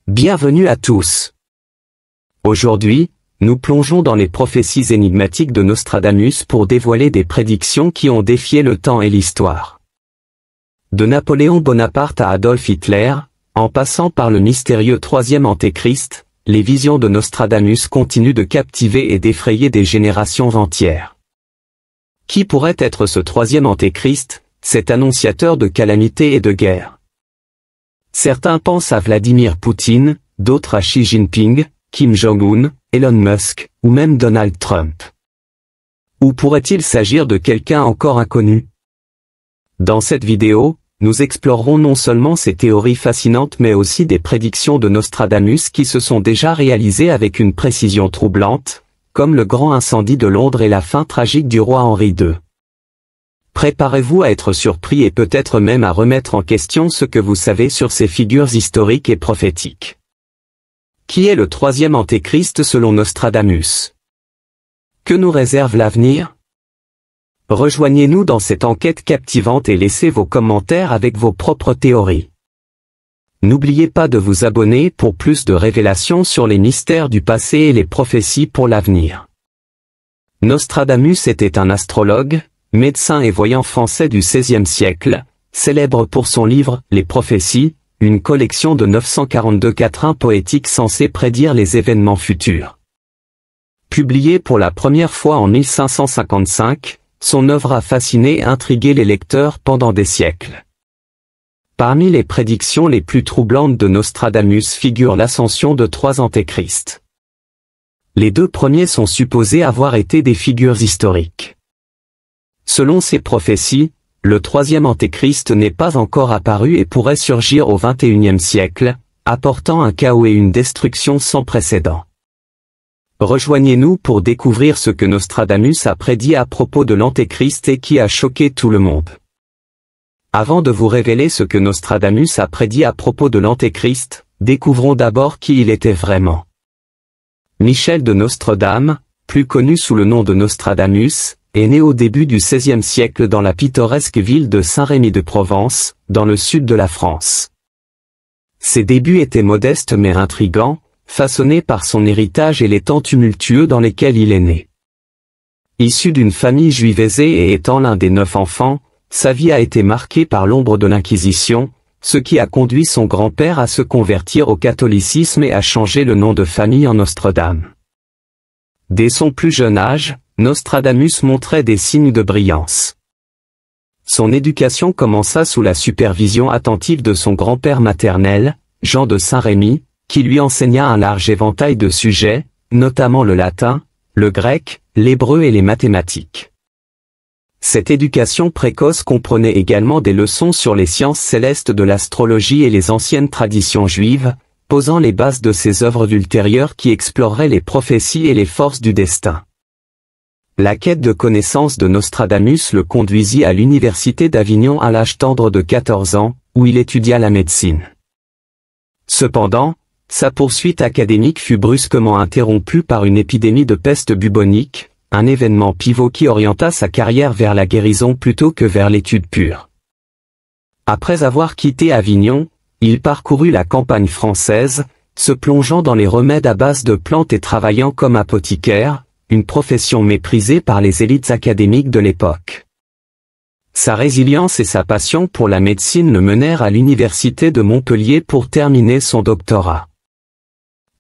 Bienvenue à tous. Aujourd'hui, nous plongeons dans les prophéties énigmatiques de Nostradamus pour dévoiler des prédictions qui ont défié le temps et l'histoire. De Napoléon Bonaparte à Adolf Hitler, en passant par le mystérieux troisième antéchrist, les visions de Nostradamus continuent de captiver et d'effrayer des générations entières. Qui pourrait être ce troisième antéchrist, cet annonciateur de calamités et de guerre? Certains pensent à Vladimir Poutine, d'autres à Xi Jinping, Kim Jong-un, Elon Musk, ou même Donald Trump. Ou pourrait-il s'agir de quelqu'un encore inconnu? Dans cette vidéo, nous explorerons non seulement ces théories fascinantes mais aussi des prédictions de Nostradamus qui se sont déjà réalisées avec une précision troublante, comme le grand incendie de Londres et la fin tragique du roi Henri II. Préparez-vous à être surpris et peut-être même à remettre en question ce que vous savez sur ces figures historiques et prophétiques. Qui est le troisième antéchrist selon Nostradamus? Que nous réserve l'avenir? Rejoignez-nous dans cette enquête captivante et laissez vos commentaires avec vos propres théories. N'oubliez pas de vous abonner pour plus de révélations sur les mystères du passé et les prophéties pour l'avenir. Nostradamus était un astrologue, médecin et voyant français du XVIe siècle, célèbre pour son livre « Les prophéties », une collection de 942 quatrains poétiques censés prédire les événements futurs. Publié pour la première fois en 1555, son œuvre a fasciné et intrigué les lecteurs pendant des siècles. Parmi les prédictions les plus troublantes de Nostradamus figure l'ascension de trois antéchrists. Les deux premiers sont supposés avoir été des figures historiques. Selon ces prophéties, le troisième antéchrist n'est pas encore apparu et pourrait surgir au XXIe siècle, apportant un chaos et une destruction sans précédent. Rejoignez-nous pour découvrir ce que Nostradamus a prédit à propos de l'antéchrist et qui a choqué tout le monde. Avant de vous révéler ce que Nostradamus a prédit à propos de l'antéchrist, découvrons d'abord qui il était vraiment. Michel de Nostredame, plus connu sous le nom de Nostradamus, est né au début du XVIe siècle dans la pittoresque ville de Saint-Rémy-de-Provence, dans le sud de la France. Ses débuts étaient modestes mais intrigants, façonnés par son héritage et les temps tumultueux dans lesquels il est né. Issu d'une famille juive aisée et étant l'un des 9 enfants, sa vie a été marquée par l'ombre de l'Inquisition, ce qui a conduit son grand-père à se convertir au catholicisme et à changer le nom de famille en Nostredame. Dès son plus jeune âge, Nostradamus montrait des signes de brillance. Son éducation commença sous la supervision attentive de son grand-père maternel, Jean de Saint-Rémy, qui lui enseigna un large éventail de sujets, notamment le latin, le grec, l'hébreu et les mathématiques. Cette éducation précoce comprenait également des leçons sur les sciences célestes de l'astrologie et les anciennes traditions juives, posant les bases de ses œuvres ultérieures qui exploreraient les prophéties et les forces du destin. La quête de connaissances de Nostradamus le conduisit à l'université d'Avignon à l'âge tendre de 14 ans, où il étudia la médecine. Cependant, sa poursuite académique fut brusquement interrompue par une épidémie de peste bubonique, un événement pivot qui orienta sa carrière vers la guérison plutôt que vers l'étude pure. Après avoir quitté Avignon, il parcourut la campagne française, se plongeant dans les remèdes à base de plantes et travaillant comme apothicaire, une profession méprisée par les élites académiques de l'époque. Sa résilience et sa passion pour la médecine le menèrent à l'université de Montpellier pour terminer son doctorat.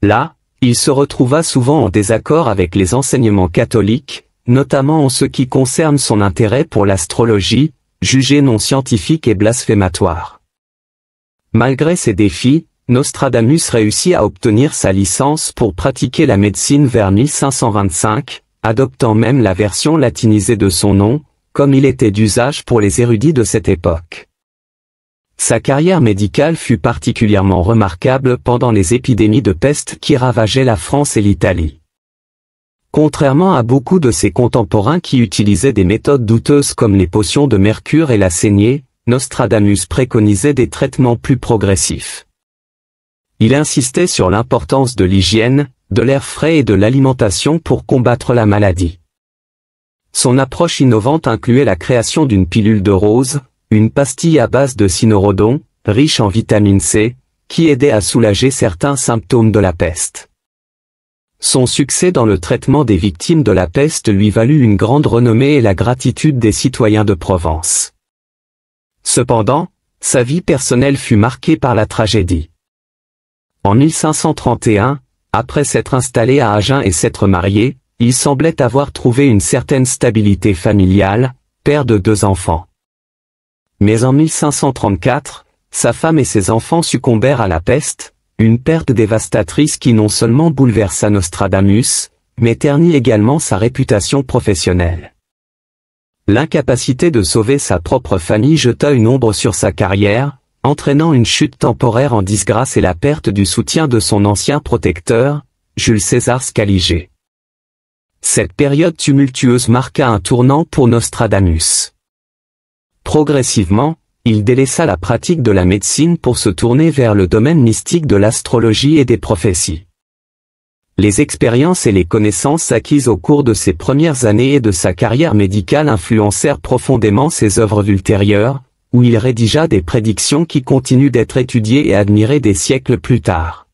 Là, il se retrouva souvent en désaccord avec les enseignements catholiques, notamment en ce qui concerne son intérêt pour l'astrologie, jugée non scientifique et blasphématoire. Malgré ces défis, Nostradamus réussit à obtenir sa licence pour pratiquer la médecine vers 1525, adoptant même la version latinisée de son nom, comme il était d'usage pour les érudits de cette époque. Sa carrière médicale fut particulièrement remarquable pendant les épidémies de peste qui ravageaient la France et l'Italie. Contrairement à beaucoup de ses contemporains qui utilisaient des méthodes douteuses comme les potions de mercure et la saignée, Nostradamus préconisait des traitements plus progressifs. Il insistait sur l'importance de l'hygiène, de l'air frais et de l'alimentation pour combattre la maladie. Son approche innovante incluait la création d'une pilule de rose, une pastille à base de cynorhodon, riche en vitamine C, qui aidait à soulager certains symptômes de la peste. Son succès dans le traitement des victimes de la peste lui valut une grande renommée et la gratitude des citoyens de Provence. Cependant, sa vie personnelle fut marquée par la tragédie. En 1531, après s'être installé à Agen et s'être marié, il semblait avoir trouvé une certaine stabilité familiale, père de 2 enfants. Mais en 1534, sa femme et ses enfants succombèrent à la peste, une perte dévastatrice qui non seulement bouleversa Nostradamus, mais ternit également sa réputation professionnelle. L'incapacité de sauver sa propre famille jeta une ombre sur sa carrière, entraînant une chute temporaire en disgrâce et la perte du soutien de son ancien protecteur, Jules César Scaliger. Cette période tumultueuse marqua un tournant pour Nostradamus. Progressivement, il délaissa la pratique de la médecine pour se tourner vers le domaine mystique de l'astrologie et des prophéties. Les expériences et les connaissances acquises au cours de ses premières années et de sa carrière médicale influencèrent profondément ses œuvres ultérieures, où il rédigea des prédictions qui continuent d'être étudiées et admirées des siècles plus tard.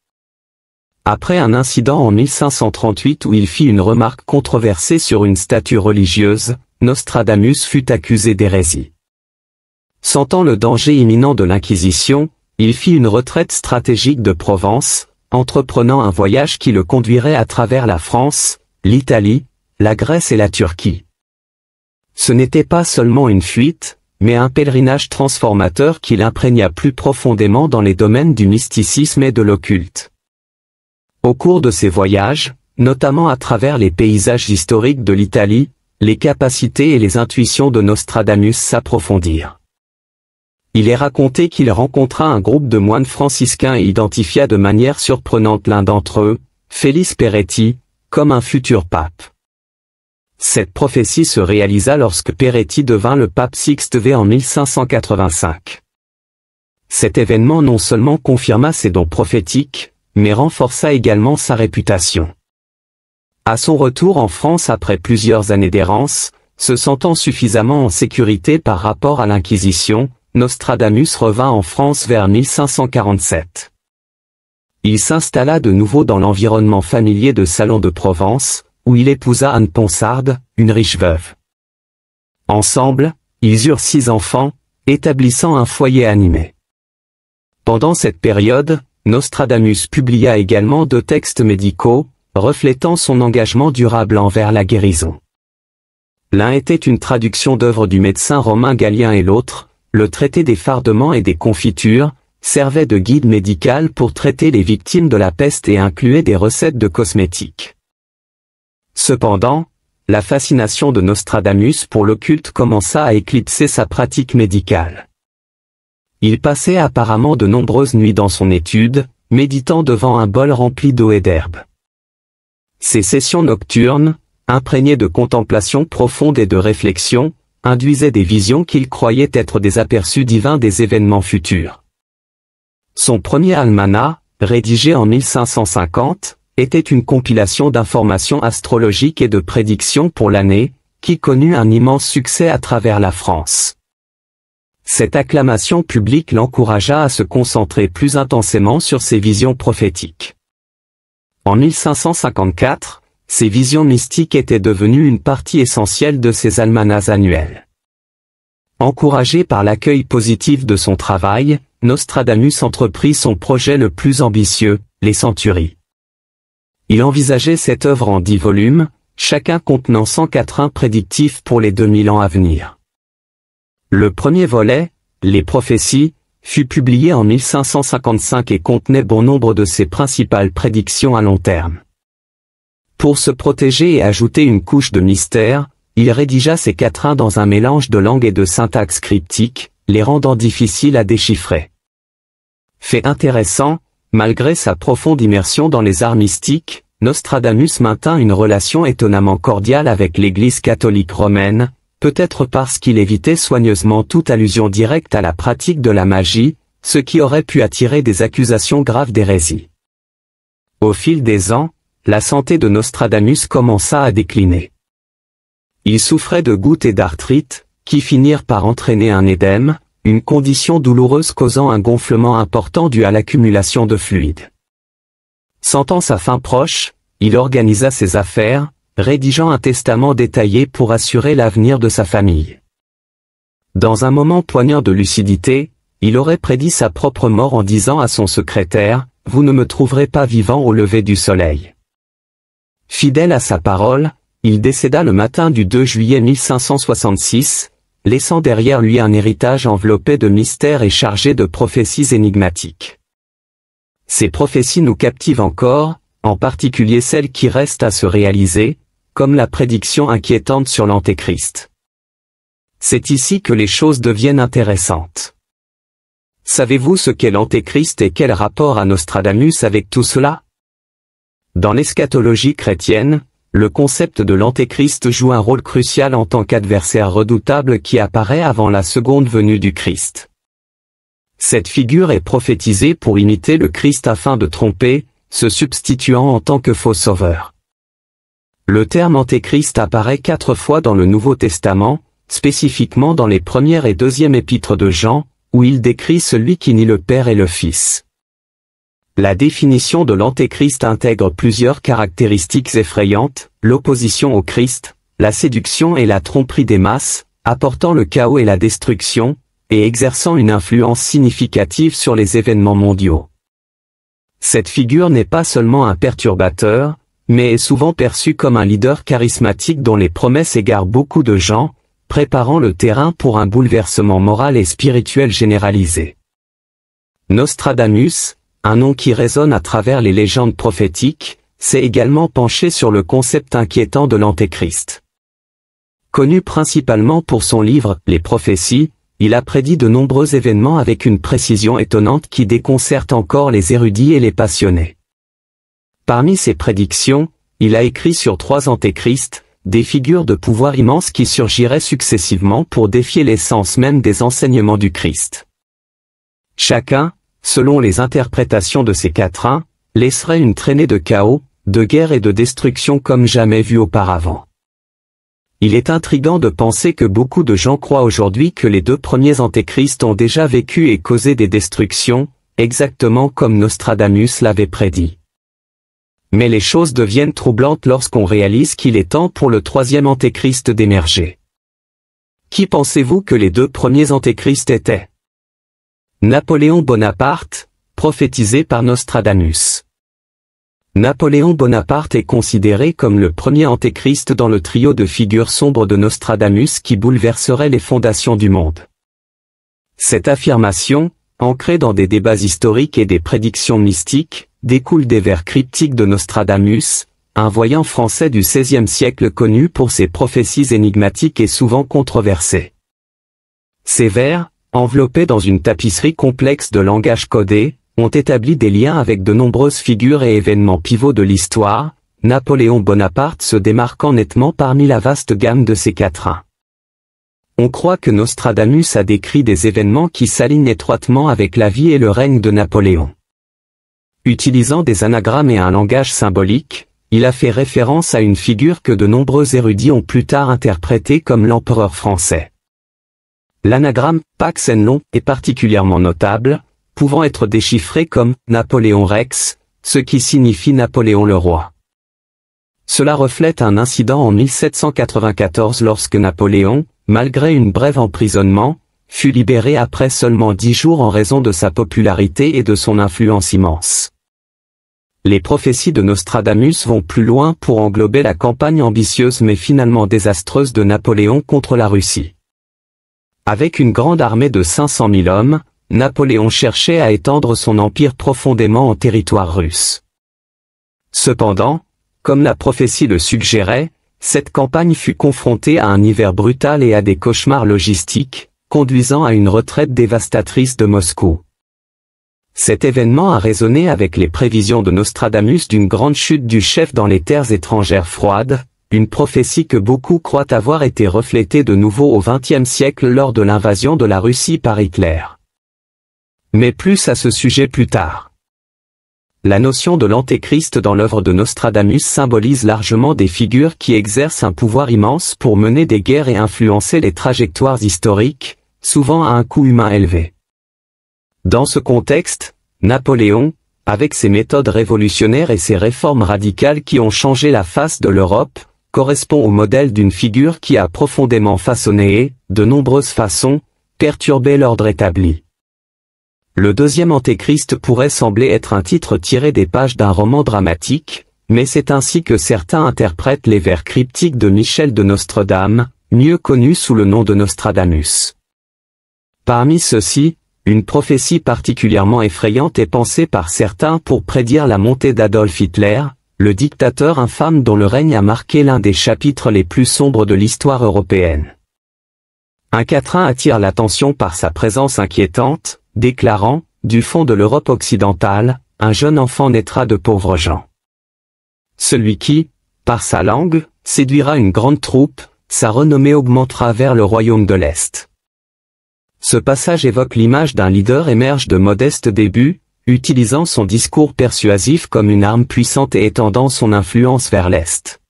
Après un incident en 1538 où il fit une remarque controversée sur une statue religieuse, Nostradamus fut accusé d'hérésie. Sentant le danger imminent de l'Inquisition, il fit une retraite stratégique de Provence, entreprenant un voyage qui le conduirait à travers la France, l'Italie, la Grèce et la Turquie. Ce n'était pas seulement une fuite, mais un pèlerinage transformateur qui l'imprégna plus profondément dans les domaines du mysticisme et de l'occulte. Au cours de ces voyages, notamment à travers les paysages historiques de l'Italie, les capacités et les intuitions de Nostradamus s'approfondirent. Il est raconté qu'il rencontra un groupe de moines franciscains et identifia de manière surprenante l'un d'entre eux, Félix Peretti, comme un futur pape. Cette prophétie se réalisa lorsque Peretti devint le pape Sixte V en 1585. Cet événement non seulement confirma ses dons prophétiques, mais renforça également sa réputation. À son retour en France après plusieurs années d'errance, se sentant suffisamment en sécurité par rapport à l'Inquisition, Nostradamus revint en France vers 1547. Il s'installa de nouveau dans l'environnement familier de Salon de Provence, où il épousa Anne Ponsarde, une riche veuve. Ensemble, ils eurent 6 enfants, établissant un foyer animé. Pendant cette période, Nostradamus publia également 2 textes médicaux, reflétant son engagement durable envers la guérison. L'un était une traduction d'œuvres du médecin romain Galien et l'autre, le traité des fardements et des confitures, servait de guide médical pour traiter les victimes de la peste et incluait des recettes de cosmétiques. Cependant, la fascination de Nostradamus pour l'occulte commença à éclipser sa pratique médicale. Il passait apparemment de nombreuses nuits dans son étude, méditant devant un bol rempli d'eau et d'herbe. Ces sessions nocturnes, imprégnées de contemplation profonde et de réflexion, induisaient des visions qu'il croyait être des aperçus divins des événements futurs. Son premier almanach, rédigé en 1550, était une compilation d'informations astrologiques et de prédictions pour l'année, qui connut un immense succès à travers la France. Cette acclamation publique l'encouragea à se concentrer plus intensément sur ses visions prophétiques. En 1554, ces visions mystiques étaient devenues une partie essentielle de ses almanachs annuels. Encouragé par l'accueil positif de son travail, Nostradamus entreprit son projet le plus ambitieux, les Centuries. Il envisageait cette œuvre en 10 volumes, chacun contenant 100 quatrains prédictifs pour les 2000 ans à venir. Le premier volet, les prophéties, fut publié en 1555 et contenait bon nombre de ses principales prédictions à long terme. Pour se protéger et ajouter une couche de mystère, il rédigea ces quatrains dans un mélange de langue et de syntaxe cryptique, les rendant difficiles à déchiffrer. Fait intéressant, malgré sa profonde immersion dans les arts mystiques, Nostradamus maintint une relation étonnamment cordiale avec l'Église catholique romaine, peut-être parce qu'il évitait soigneusement toute allusion directe à la pratique de la magie, ce qui aurait pu attirer des accusations graves d'hérésie. Au fil des ans, la santé de Nostradamus commença à décliner. Il souffrait de gouttes et d'arthrite, qui finirent par entraîner un édème, une condition douloureuse causant un gonflement important dû à l'accumulation de fluide. Sentant sa fin proche, il organisa ses affaires, rédigeant un testament détaillé pour assurer l'avenir de sa famille. Dans un moment poignant de lucidité, il aurait prédit sa propre mort en disant à son secrétaire, « Vous ne me trouverez pas vivant au lever du soleil. » Fidèle à sa parole, il décéda le matin du 2 juillet 1566, laissant derrière lui un héritage enveloppé de mystères et chargé de prophéties énigmatiques. Ces prophéties nous captivent encore, en particulier celles qui restent à se réaliser, comme la prédiction inquiétante sur l'Antéchrist. C'est ici que les choses deviennent intéressantes. Savez-vous ce qu'est l'Antéchrist et quel rapport a Nostradamus avec tout cela? Dans l'eschatologie chrétienne, le concept de l'Antéchrist joue un rôle crucial en tant qu'adversaire redoutable qui apparaît avant la seconde venue du Christ. Cette figure est prophétisée pour imiter le Christ afin de tromper, se substituant en tant que faux sauveur. Le terme Antéchrist apparaît 4 fois dans le Nouveau Testament, spécifiquement dans les premières et deuxièmes épîtres de Jean, où il décrit celui qui nie le Père et le Fils. La définition de l'Antéchrist intègre plusieurs caractéristiques effrayantes, l'opposition au Christ, la séduction et la tromperie des masses, apportant le chaos et la destruction, et exerçant une influence significative sur les événements mondiaux. Cette figure n'est pas seulement un perturbateur, mais est souvent perçue comme un leader charismatique dont les promesses égarent beaucoup de gens, préparant le terrain pour un bouleversement moral et spirituel généralisé. Nostradamus, un nom qui résonne à travers les légendes prophétiques, s'est également penché sur le concept inquiétant de l'Antéchrist. Connu principalement pour son livre « Les prophéties », il a prédit de nombreux événements avec une précision étonnante qui déconcerte encore les érudits et les passionnés. Parmi ses prédictions, il a écrit sur 3 antéchrists, des figures de pouvoir immenses qui surgiraient successivement pour défier l'essence même des enseignements du Christ. Chacun, selon les interprétations de ces quatrains, laisserait une traînée de chaos, de guerre et de destruction comme jamais vu auparavant. Il est intriguant de penser que beaucoup de gens croient aujourd'hui que les 2 premiers antéchrists ont déjà vécu et causé des destructions, exactement comme Nostradamus l'avait prédit. Mais les choses deviennent troublantes lorsqu'on réalise qu'il est temps pour le 3e antéchrist d'émerger. Qui pensez-vous que les 2 premiers antéchrists étaient? Napoléon Bonaparte, prophétisé par Nostradamus. Napoléon Bonaparte est considéré comme le premier antéchrist dans le trio de figures sombres de Nostradamus qui bouleverserait les fondations du monde. Cette affirmation, ancrée dans des débats historiques et des prédictions mystiques, découle des vers cryptiques de Nostradamus, un voyant français du XVIe siècle connu pour ses prophéties énigmatiques et souvent controversées. Ces vers, enveloppés dans une tapisserie complexe de langage codé, ont établi des liens avec de nombreuses figures et événements pivots de l'histoire, Napoléon Bonaparte se démarquant nettement parmi la vaste gamme de ces quatrains. On croit que Nostradamus a décrit des événements qui s'alignent étroitement avec la vie et le règne de Napoléon. Utilisant des anagrammes et un langage symbolique, il a fait référence à une figure que de nombreux érudits ont plus tard interprétée comme l'empereur français. L'anagramme « Pax Enlon » est particulièrement notable, pouvant être déchiffré comme « Napoléon Rex », ce qui signifie Napoléon le roi. Cela reflète un incident en 1794 lorsque Napoléon, malgré une brève emprisonnement, fut libéré après seulement 10 jours en raison de sa popularité et de son influence immense. Les prophéties de Nostradamus vont plus loin pour englober la campagne ambitieuse mais finalement désastreuse de Napoléon contre la Russie. Avec une grande armée de 500 000 hommes, Napoléon cherchait à étendre son empire profondément en territoire russe. Cependant, comme la prophétie le suggérait, cette campagne fut confrontée à un hiver brutal et à des cauchemars logistiques, conduisant à une retraite dévastatrice de Moscou. Cet événement a résonné avec les prévisions de Nostradamus d'une grande chute du chef dans les terres étrangères froides, une prophétie que beaucoup croient avoir été reflétée de nouveau au XXe siècle lors de l'invasion de la Russie par Hitler. Mais plus à ce sujet plus tard. La notion de l'antéchrist dans l'œuvre de Nostradamus symbolise largement des figures qui exercent un pouvoir immense pour mener des guerres et influencer les trajectoires historiques, souvent à un coût humain élevé. Dans ce contexte, Napoléon, avec ses méthodes révolutionnaires et ses réformes radicales qui ont changé la face de l'Europe, correspond au modèle d'une figure qui a profondément façonné et, de nombreuses façons, perturbé l'ordre établi. Le deuxième Antéchrist pourrait sembler être un titre tiré des pages d'un roman dramatique, mais c'est ainsi que certains interprètent les vers cryptiques de Michel de Nostredame, mieux connu sous le nom de Nostradamus. Parmi ceux-ci, une prophétie particulièrement effrayante est pensée par certains pour prédire la montée d'Adolf Hitler, le dictateur infâme dont le règne a marqué l'un des chapitres les plus sombres de l'histoire européenne. Un quatrain attire l'attention par sa présence inquiétante, déclarant, du fond de l'Europe occidentale, un jeune enfant naîtra de pauvres gens. Celui qui, par sa langue, séduira une grande troupe, sa renommée augmentera vers le royaume de l'Est. Ce passage évoque l'image d'un leader émerge de modestes débuts, utilisant son discours persuasif comme une arme puissante et étendant son influence vers l'Est.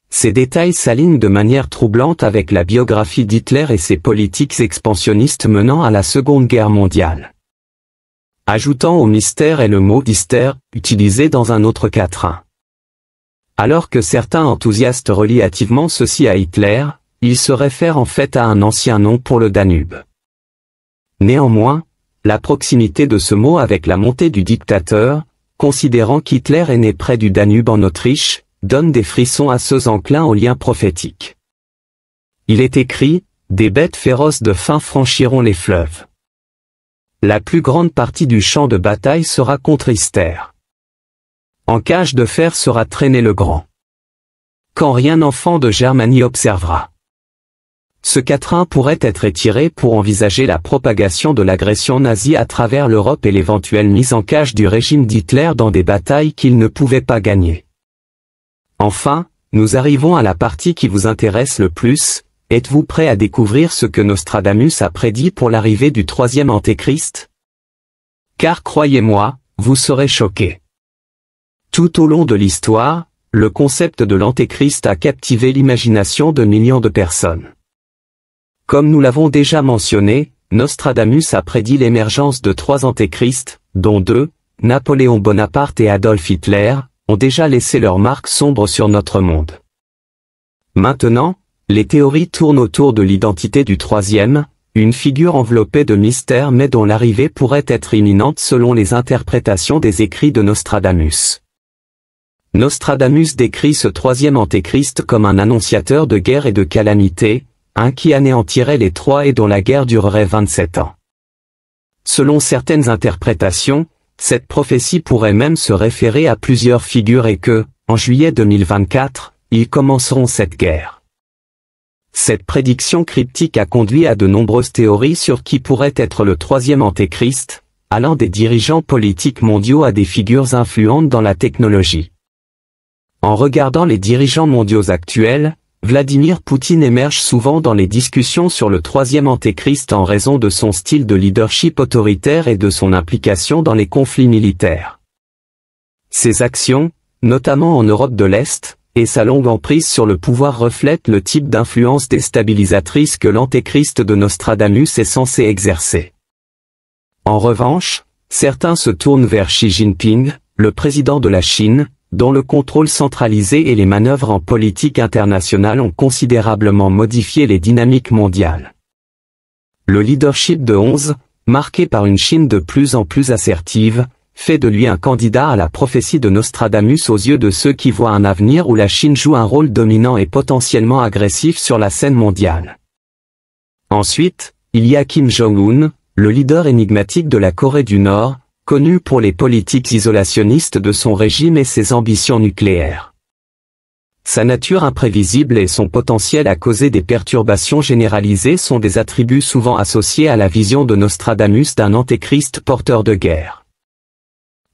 Ces détails s'alignent de manière troublante avec la biographie d'Hitler et ses politiques expansionnistes menant à la Seconde Guerre mondiale. Ajoutant au mystère est le mot d'hystère, utilisé dans un autre quatrain. Alors que certains enthousiastes relient hâtivement ceci à Hitler, il se réfère en fait à un ancien nom pour le Danube. Néanmoins, la proximité de ce mot avec la montée du dictateur, considérant qu'Hitler est né près du Danube en Autriche, donne des frissons à ceux enclins aux liens prophétiques. Il est écrit, « Des bêtes féroces de faim franchiront les fleuves. » La plus grande partie du champ de bataille sera contre Hitler. En cage de fer sera traîné le grand. Quand rien enfant de Germanie observera. Ce quatrain pourrait être étiré pour envisager la propagation de l'agression nazie à travers l'Europe et l'éventuelle mise en cage du régime d'Hitler dans des batailles qu'il ne pouvait pas gagner. Enfin, nous arrivons à la partie qui vous intéresse le plus. Êtes-vous prêt à découvrir ce que Nostradamus a prédit pour l'arrivée du troisième Antéchrist? Car croyez-moi, vous serez choqués. Tout au long de l'histoire, le concept de l'Antéchrist a captivé l'imagination de millions de personnes. Comme nous l'avons déjà mentionné, Nostradamus a prédit l'émergence de 3 antéchrists, dont 2, Napoléon Bonaparte et Adolf Hitler, ont déjà laissé leur marque sombre sur notre monde. Maintenant, les théories tournent autour de l'identité du troisième, une figure enveloppée de mystère mais dont l'arrivée pourrait être imminente selon les interprétations des écrits de Nostradamus. Nostradamus décrit ce troisième antéchrist comme un annonciateur de guerre et de calamité, un qui anéantirait les 3 et dont la guerre durerait 27 ans. Selon certaines interprétations, cette prophétie pourrait même se référer à plusieurs figures et que, en juillet 2024, ils commenceront cette guerre. Cette prédiction cryptique a conduit à de nombreuses théories sur qui pourrait être le troisième antéchrist, allant des dirigeants politiques mondiaux à des figures influentes dans la technologie. En regardant les dirigeants mondiaux actuels, Vladimir Poutine émerge souvent dans les discussions sur le troisième antéchrist en raison de son style de leadership autoritaire et de son implication dans les conflits militaires. Ses actions, notamment en Europe de l'Est, et sa longue emprise sur le pouvoir reflètent le type d'influence déstabilisatrice que l'antéchrist de Nostradamus est censé exercer. En revanche, certains se tournent vers Xi Jinping, le président de la Chine, dont le contrôle centralisé et les manœuvres en politique internationale ont considérablement modifié les dynamiques mondiales. Le leadership de 11, marqué par une Chine de plus en plus assertive, fait de lui un candidat à la prophétie de Nostradamus aux yeux de ceux qui voient un avenir où la Chine joue un rôle dominant et potentiellement agressif sur la scène mondiale. Ensuite, il y a Kim Jong-un, le leader énigmatique de la Corée du Nord, connu pour les politiques isolationnistes de son régime et ses ambitions nucléaires. Sa nature imprévisible et son potentiel à causer des perturbations généralisées sont des attributs souvent associés à la vision de Nostradamus d'un antéchrist porteur de guerre.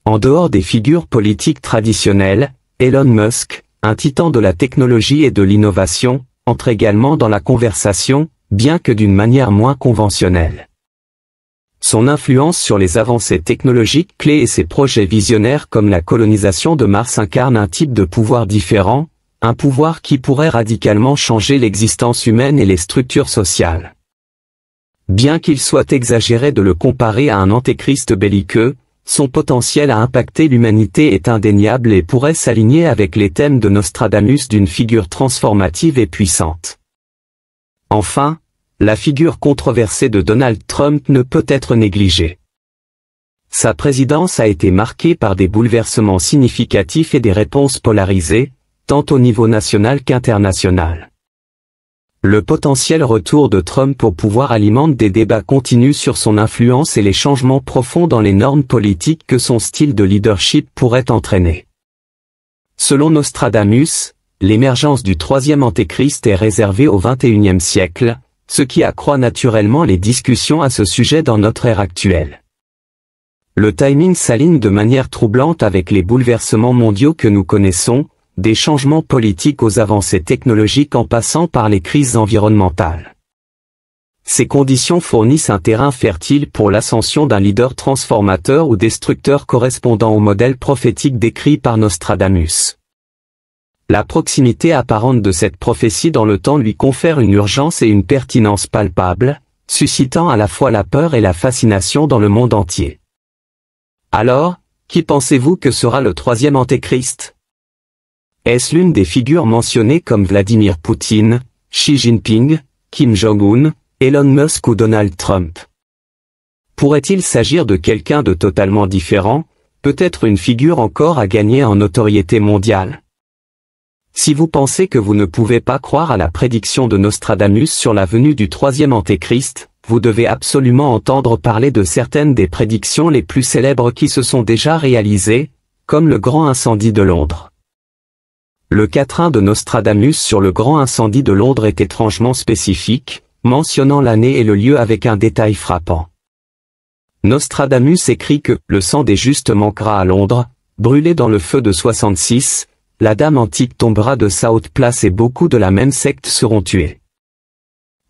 En dehors des figures politiques traditionnelles, Elon Musk, un titan de la technologie et de l'innovation, entre également dans la conversation, bien que d'une manière moins conventionnelle. Son influence sur les avancées technologiques clés et ses projets visionnaires comme la colonisation de Mars incarnent un type de pouvoir différent, un pouvoir qui pourrait radicalement changer l'existence humaine et les structures sociales. Bien qu'il soit exagéré de le comparer à un antéchrist belliqueux, son potentiel à impacter l'humanité est indéniable et pourrait s'aligner avec les thèmes de Nostradamus d'une figure transformative et puissante. Enfin, la figure controversée de Donald Trump ne peut être négligée. Sa présidence a été marquée par des bouleversements significatifs et des réponses polarisées, tant au niveau national qu'international. Le potentiel retour de Trump au pouvoir alimente des débats continus sur son influence et les changements profonds dans les normes politiques que son style de leadership pourrait entraîner. Selon Nostradamus, l'émergence du troisième antéchrist est réservée au XXIe siècle, ce qui accroît naturellement les discussions à ce sujet dans notre ère actuelle. Le timing s'aligne de manière troublante avec les bouleversements mondiaux que nous connaissons, des changements politiques aux avancées technologiques en passant par les crises environnementales. Ces conditions fournissent un terrain fertile pour l'ascension d'un leader transformateur ou destructeur correspondant au modèle prophétique décrit par Nostradamus. La proximité apparente de cette prophétie dans le temps lui confère une urgence et une pertinence palpables, suscitant à la fois la peur et la fascination dans le monde entier. Alors, qui pensez-vous que sera le troisième antéchrist ? Est-ce l'une des figures mentionnées comme Vladimir Poutine, Xi Jinping, Kim Jong-un, Elon Musk ou Donald Trump? Pourrait-il s'agir de quelqu'un de totalement différent, peut-être une figure encore à gagner en notoriété mondiale? Si vous pensez que vous ne pouvez pas croire à la prédiction de Nostradamus sur la venue du troisième antéchrist, vous devez absolument entendre parler de certaines des prédictions les plus célèbres qui se sont déjà réalisées, comme le grand incendie de Londres. Le quatrain de Nostradamus sur le grand incendie de Londres est étrangement spécifique, mentionnant l'année et le lieu avec un détail frappant. Nostradamus écrit que « le sang des justes manquera à Londres, brûlé dans le feu de 66, la dame antique tombera de sa haute place et beaucoup de la même secte seront tués ».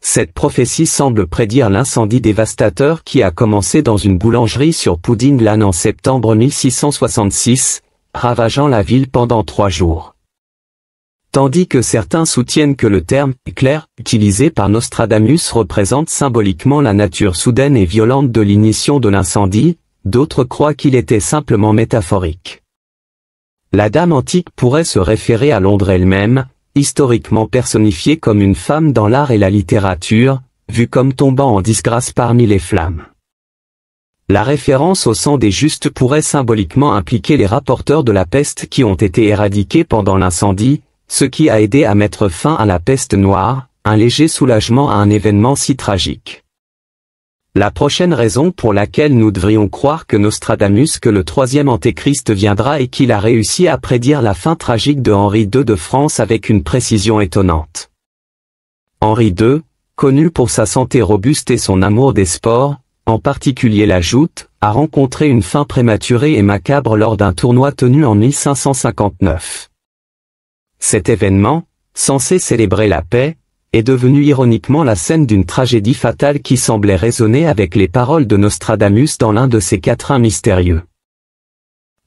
Cette prophétie semble prédire l'incendie dévastateur qui a commencé dans une boulangerie sur Pudding Lane en septembre 1666, ravageant la ville pendant 3 jours. Tandis que certains soutiennent que le terme « éclair » utilisé par Nostradamus représente symboliquement la nature soudaine et violente de l'initiation de l'incendie, d'autres croient qu'il était simplement métaphorique. La dame antique pourrait se référer à Londres elle-même, historiquement personnifiée comme une femme dans l'art et la littérature, vue comme tombant en disgrâce parmi les flammes. La référence au sang des justes pourrait symboliquement impliquer les rapporteurs de la peste qui ont été éradiqués pendant l'incendie, ce qui a aidé à mettre fin à la peste noire, un léger soulagement à un événement si tragique. La prochaine raison pour laquelle nous devrions croire que Nostradamus que le troisième antéchrist viendra est qu'il a réussi à prédire la fin tragique de Henri II de France avec une précision étonnante. Henri II, connu pour sa santé robuste et son amour des sports, en particulier la joute, a rencontré une fin prématurée et macabre lors d'un tournoi tenu en 1559. Cet événement, censé célébrer la paix, est devenu ironiquement la scène d'une tragédie fatale qui semblait résonner avec les paroles de Nostradamus dans l'un de ses quatrains mystérieux.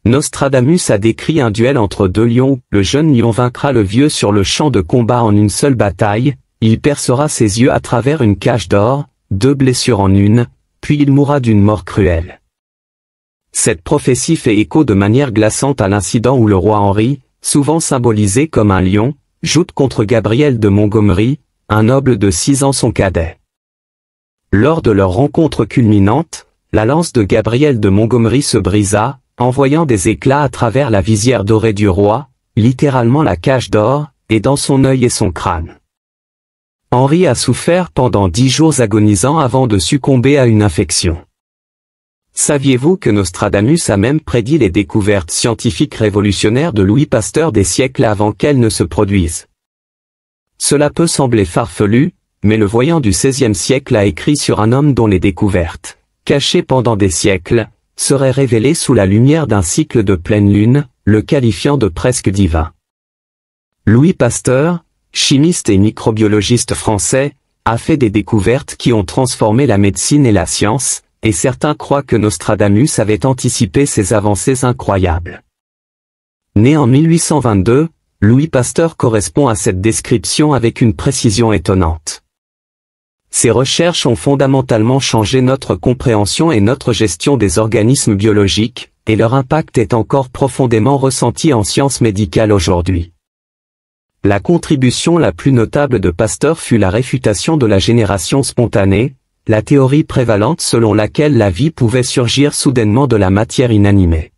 Nostradamus a décrit un duel entre 2 lions où le jeune lion vaincra le vieux sur le champ de combat en une seule bataille, il percera ses yeux à travers une cage d'or, 2 blessures en une, puis il mourra d'une mort cruelle. Cette prophétie fait écho de manière glaçante à l'incident où le roi Henri, souvent symbolisé comme un lion, joute contre Gabriel de Montgomery, un noble de 6 ans son cadet. Lors de leur rencontre culminante, la lance de Gabriel de Montgomery se brisa, envoyant des éclats à travers la visière dorée du roi, littéralement la cage d'or, et dans son œil et son crâne. Henri a souffert pendant 10 jours agonisants avant de succomber à une infection. Saviez-vous que Nostradamus a même prédit les découvertes scientifiques révolutionnaires de Louis Pasteur des siècles avant qu'elles ne se produisent? Cela peut sembler farfelu, mais le voyant du XVIe siècle a écrit sur un homme dont les découvertes, cachées pendant des siècles, seraient révélées sous la lumière d'un cycle de pleine lune, le qualifiant de presque divin. Louis Pasteur, chimiste et microbiologiste français, a fait des découvertes qui ont transformé la médecine et la science, et certains croient que Nostradamus avait anticipé ces avancées incroyables. Né en 1822, Louis Pasteur correspond à cette description avec une précision étonnante. Ces recherches ont fondamentalement changé notre compréhension et notre gestion des organismes biologiques, et leur impact est encore profondément ressenti en sciences médicales aujourd'hui. La contribution la plus notable de Pasteur fut la réfutation de la génération spontanée, la théorie prévalente selon laquelle la vie pouvait surgir soudainement de la matière inanimée.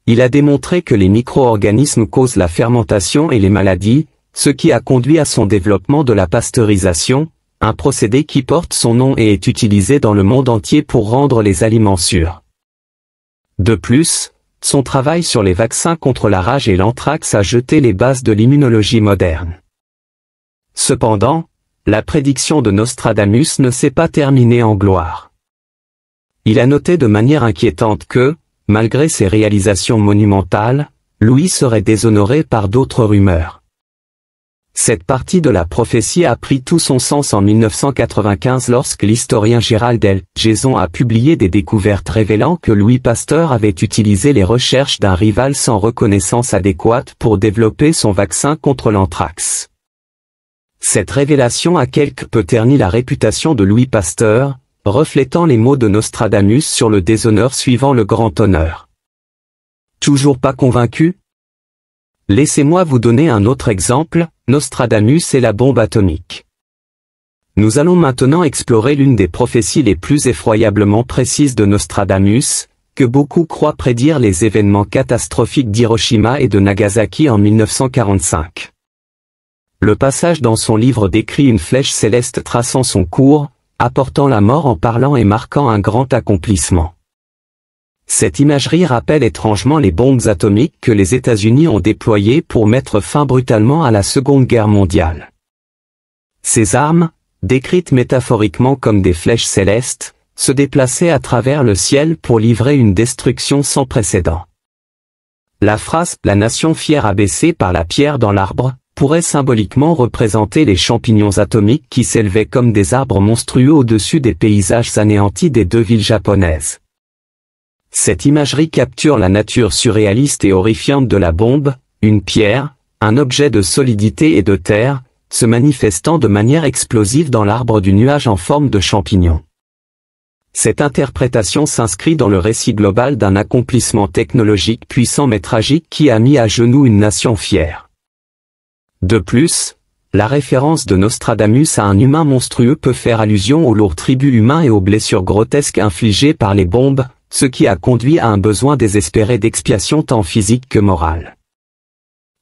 Il a démontré que les micro-organismes causent la fermentation et les maladies, ce qui a conduit à son développement de la pasteurisation, un procédé qui porte son nom et est utilisé dans le monde entier pour rendre les aliments sûrs. De plus, son travail sur les vaccins contre la rage et l'anthrax a jeté les bases de l'immunologie moderne. Cependant, la prédiction de Nostradamus ne s'est pas terminée en gloire. Il a noté de manière inquiétante que, malgré ses réalisations monumentales, Louis serait déshonoré par d'autres rumeurs. Cette partie de la prophétie a pris tout son sens en 1995 lorsque l'historien Gérald L. Jason a publié des découvertes révélant que Louis Pasteur avait utilisé les recherches d'un rival sans reconnaissance adéquate pour développer son vaccin contre l'anthrax. Cette révélation a quelque peu terni la réputation de Louis Pasteur, reflétant les mots de Nostradamus sur le déshonneur suivant le grand honneur. Toujours pas convaincu? Laissez-moi vous donner un autre exemple, Nostradamus et la bombe atomique. Nous allons maintenant explorer l'une des prophéties les plus effroyablement précises de Nostradamus, que beaucoup croient prédire les événements catastrophiques d'Hiroshima et de Nagasaki en 1945. Le passage dans son livre décrit une flèche céleste traçant son cours, apportant la mort en parlant et marquant un grand accomplissement. Cette imagerie rappelle étrangement les bombes atomiques que les États-Unis ont déployées pour mettre fin brutalement à la Seconde Guerre mondiale. Ces armes, décrites métaphoriquement comme des flèches célestes, se déplaçaient à travers le ciel pour livrer une destruction sans précédent. La phrase « La nation fière abaissée par la pierre dans l'arbre » pourrait symboliquement représenter les champignons atomiques qui s'élevaient comme des arbres monstrueux au-dessus des paysages anéantis des deux villes japonaises. Cette imagerie capture la nature surréaliste et horrifiante de la bombe, une pierre, un objet de solidité et de terre, se manifestant de manière explosive dans l'arbre du nuage en forme de champignon. Cette interprétation s'inscrit dans le récit global d'un accomplissement technologique puissant mais tragique qui a mis à genoux une nation fière. De plus, la référence de Nostradamus à un humain monstrueux peut faire allusion au lourd tribut humain et aux blessures grotesques infligées par les bombes, ce qui a conduit à un besoin désespéré d'expiation tant physique que morale.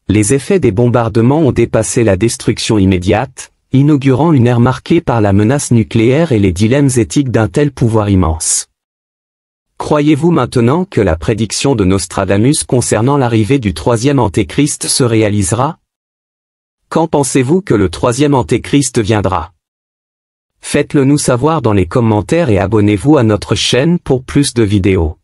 Les effets des bombardements ont dépassé la destruction immédiate, inaugurant une ère marquée par la menace nucléaire et les dilemmes éthiques d'un tel pouvoir immense. Croyez-vous maintenant que la prédiction de Nostradamus concernant l'arrivée du troisième antéchrist se réalisera? Quand pensez-vous que le troisième antéchrist viendra? Faites-le nous savoir dans les commentaires et abonnez-vous à notre chaîne pour plus de vidéos.